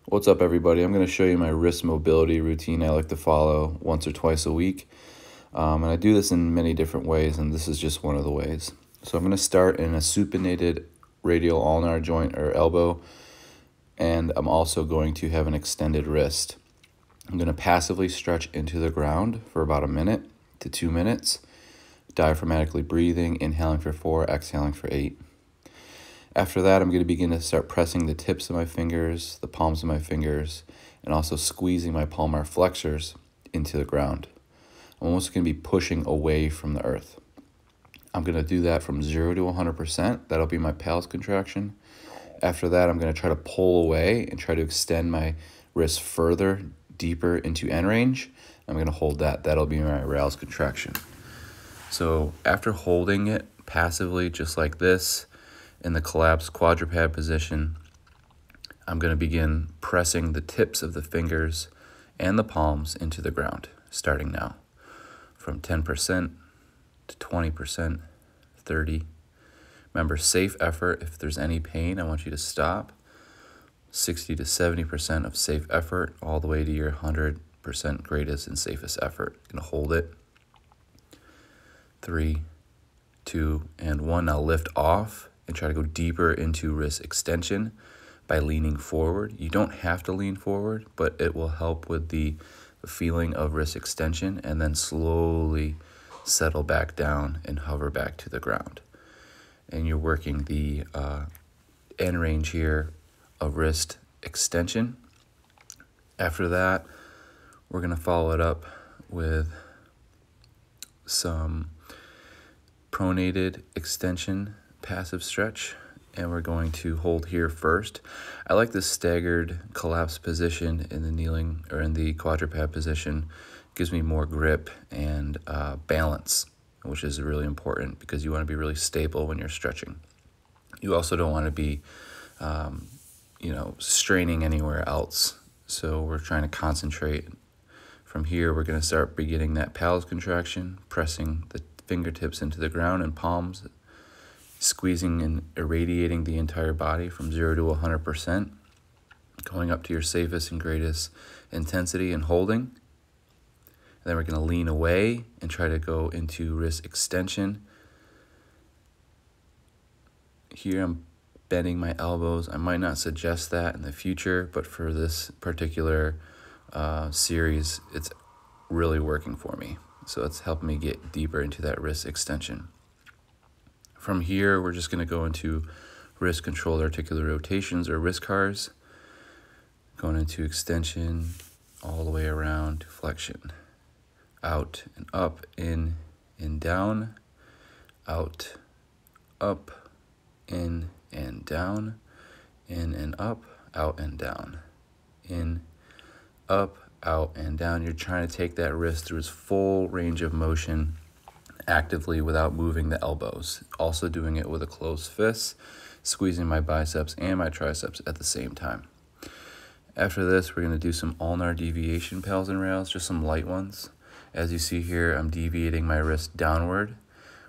What's up, everybody? I'm going to show you my wrist mobility routine I like to follow once or twice a week. And I do this in many different ways, and this is just one of the ways. So I'm going to start in a supinated radial ulnar joint or elbow, and I'm also going to have an extended wrist. I'm going to passively stretch into the ground for about 1 minute to 2 minutes, diaphragmatically breathing, inhaling for 4, exhaling for 8. After that, I'm going to begin to start pressing the tips of my fingers, the palms of my fingers, and also squeezing my palmar flexors into the ground. I'm almost going to be pushing away from the earth. I'm going to do that from 0 to 100%. That'll be my PAILS contraction. After that, I'm going to try to pull away and try to extend my wrist further, deeper into end range. I'm going to hold that. That'll be my rails contraction. So after holding it passively, just like this, in the collapsed quadruped position, I'm going to begin pressing the tips of the fingers and the palms into the ground, starting now, from 10% to 20%, 30%. Remember, safe effort. If there's any pain, I want you to stop. 60 to 70% of safe effort, all the way to your 100% greatest and safest effort. You're going to hold it. 3, 2, and 1. Now lift off and try to go deeper into wrist extension by leaning forward. You don't have to lean forward, but it will help with the feeling of wrist extension, and then slowly settle back down and hover back to the ground. And you're working the end range here of wrist extension. After that, we're going to follow it up with some pronated extension passive stretch, and we're going to hold here first. I like this staggered collapsed position in the kneeling or in the quadruped position. It gives me more grip and balance, which is really important because you want to be really stable when you're stretching. You also don't want to be straining anywhere else. So we're trying to concentrate. From here, we're going to start beginning that PAILS contraction, pressing the fingertips into the ground and palms, squeezing and irradiating the entire body from 0 to 100%, going up to your safest and greatest intensity and holding. And then we're going to lean away and try to go into wrist extension. Here I'm bending my elbows. I might not suggest that in the future, but for this particular series, it's really working for me. So it's helping me get deeper into that wrist extension. From here, we're just going to go into wrist controlled articular rotations or wrist cars, going into extension all the way around to flexion. Out and up, in and down, out, up, in and down, in and up, out and down, in, up, out and down. You're trying to take that wrist through its full range of motion actively without moving the elbows. Also doing it with a closed fist, squeezing my biceps and my triceps at the same time. After this, we're going to do some ulnar deviation PAILS and rails, just some light ones. As you see here, I'm deviating my wrist downward,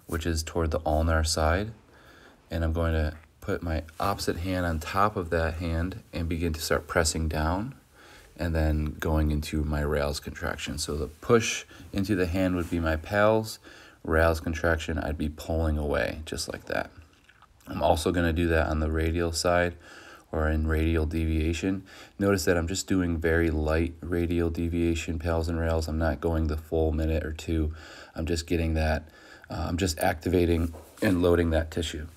which is toward the ulnar side. And I'm going to put my opposite hand on top of that hand and begin to start pressing down, and then going into my rails contraction. So the push into the hand would be my PAILS. Rails contraction, I'd be pulling away just like that. I'm also going to do that on the radial side or in radial deviation. Notice that I'm just doing very light radial deviation PAILS and rails. I'm not going the full minute or 2. I'm just getting that, I'm just activating and loading that tissue.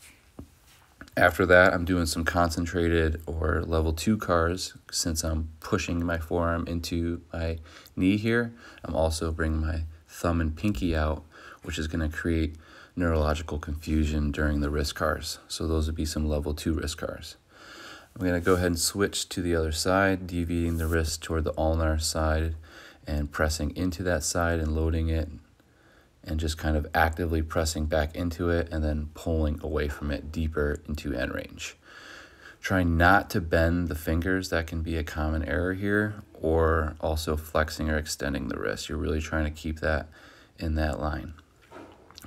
After that, I'm doing some concentrated or level 2 cars. Since I'm pushing my forearm into my knee here, I'm also bringing my thumb and pinky out, which is going to create neurological confusion during the wrist cars. So those would be some level 2 wrist cars. I'm going to go ahead and switch to the other side, deviating the wrist toward the ulnar side and pressing into that side and loading it, and just kind of actively pressing back into it and then pulling away from it deeper into end range. Try not to bend the fingers. That can be a common error here, or also flexing or extending the wrist. You're really trying to keep that in that line.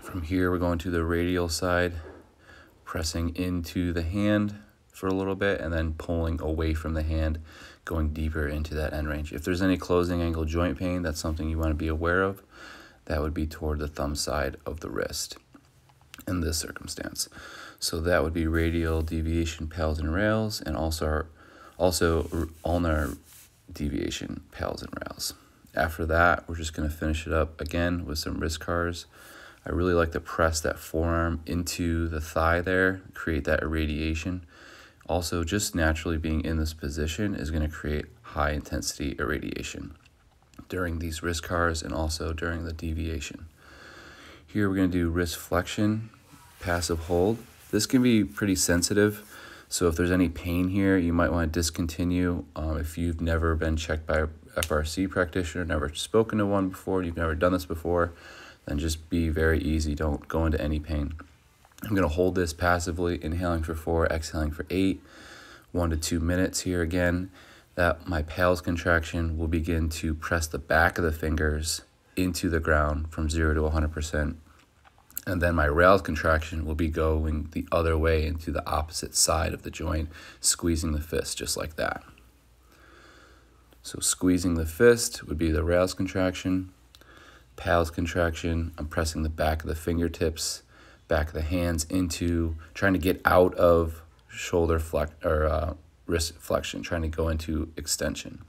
From here, we're going to the radial side, pressing into the hand, for a little bit and then pulling away from the hand, going deeper into that end range. If there's any closing angle joint pain, that's something you want to be aware of. That would be toward the thumb side of the wrist in this circumstance. So that would be radial deviation, PAILS and rails, and also ulnar deviation, PAILS and rails. After that, we're just going to finish it up again with some wrist cars. I really like to press that forearm into the thigh there, create that irradiation. Also, just naturally being in this position is going to create high intensity irradiation during these wrist cars and also during the deviation. Here we're going to do wrist flexion, passive hold. This can be pretty sensitive, so if there's any pain here, you might want to discontinue. If you've never been checked by a FRC practitioner, never spoken to one before, you've never done this before, then just be very easy. Don't go into any pain. I'm going to hold this passively, inhaling for 4, exhaling for 8, 1 to 2 minutes here again. That my PAILS contraction will begin to press the back of the fingers into the ground from 0 to 100%. And then my rails contraction will be going the other way into the opposite side of the joint, squeezing the fist just like that. So squeezing the fist would be the rails contraction. PAILS contraction, I'm pressing the back of the fingertips, back of the hands into, trying to get out of shoulder wrist flexion, trying to go into extension.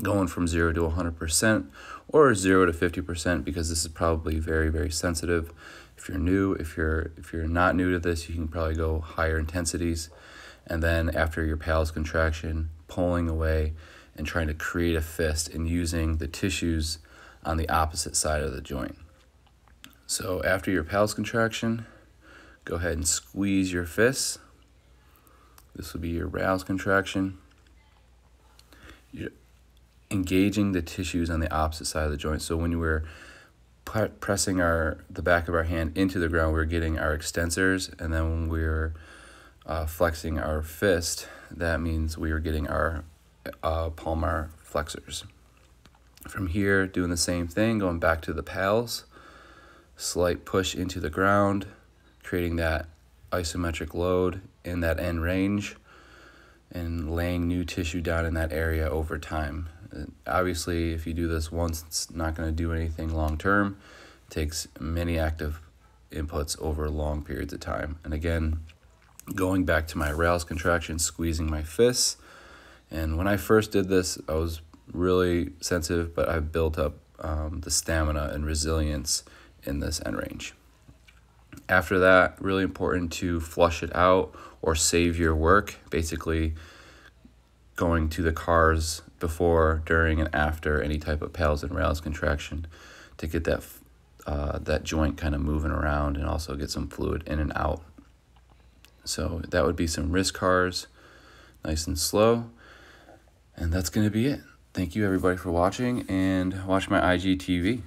Going from 0 to 100% or 0 to 50%, because this is probably very, very sensitive. If you're new, if you're not new to this, you can probably go higher intensities. And then after your PAILS contraction, pulling away and trying to create a fist and using the tissues on the opposite side of the joint. So after your PAILS contraction, go ahead and squeeze your fists. This will be your rails contraction. You're engaging the tissues on the opposite side of the joint. So when you were pressing the back of our hand into the ground, we're getting our extensors, and then when we're flexing our fist, that means we are getting our palmar flexors. From here, doing the same thing, going back to the PAILS, slight push into the ground, creating that isometric load in that end range, and laying new tissue down in that area over time. Obviously, if you do this once, it's not going to do anything long term. It takes many active inputs over long periods of time. And again, going back to my rails contraction, squeezing my fists. And when I first did this, I was really sensitive, but I've built up the stamina and resilience in this end range. After that, really important to flush it out or save your work, basically going to the cars before, during, and after any type of PAILS and rails contraction to get that joint kind of moving around and also get some fluid in and out. So that would be some wrist cars, nice and slow. And that's going to be it. Thank you everybody for watching, and watch my IGTV.